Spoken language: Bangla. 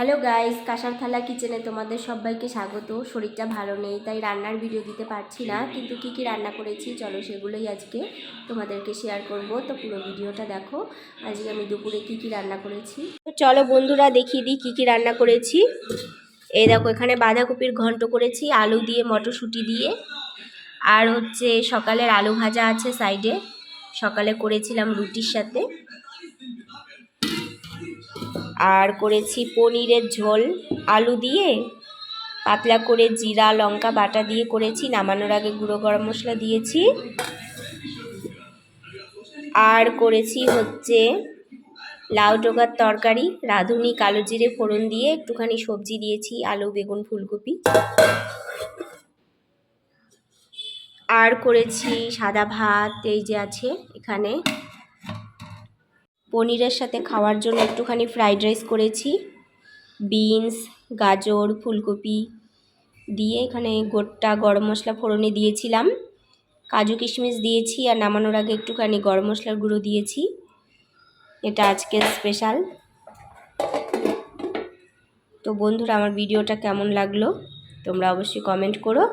হ্যালো গাইস, কাঁসার থালা কিচেনে তোমাদের সবাইকে স্বাগত। শরীরটা ভালো নেই তাই রান্নার ভিডিও দিতে পারছি না, কিন্তু কি কি রান্না করেছি চলো সেগুলোই আজকে তোমাদেরকে শেয়ার করব। তো পুরো ভিডিওটা দেখো। আজকে আমি দুপুরে কি কি রান্না করেছি তো চলো বন্ধুরা দেখিয়ে দিই কি কি রান্না করেছি। এই দেখো, এখানে বাঁধাকপির ঘন্ট করেছি আলু দিয়ে মটরশুঁটি দিয়ে। আর হচ্ছে সকালের আলু ভাজা আছে সাইডে, সকালে করেছিলাম রুটির সাথে। আর করেছি পনিরের ঝোল আলু দিয়ে, পাতলা করে জিরা লঙ্কা বাটা দিয়ে করেছি, নামানোর আগে গুঁড়ো গরম মশলা দিয়েছি। আর করেছি হচ্ছে লাউ ডোকার তরকারি, রাঁধুনি কালো জিরে ফোড়ন দিয়ে একটুখানি সবজি দিয়েছি, আলু বেগুন ফুলকপি। আর করেছি সাদা ভাত, এই যে আছে এখানে। পনিরের সাথে খাওয়ার জন্য একটুখানি ফ্রাইড রাইস করেছি, বিনস গাজর ফুলকপি দিয়ে এখানে গোটা গরম মশলা ফোড়নে দিয়েছিলাম, কাজু কিশমিশ দিয়েছি, আর নামানোর আগে একটুখানি গরম মশলার গুঁড়ো দিয়েছি। এটা আজকের স্পেশাল। তো বন্ধুরা, আমার ভিডিওটা কেমন লাগলো তোমরা অবশ্যই কমেন্ট করো।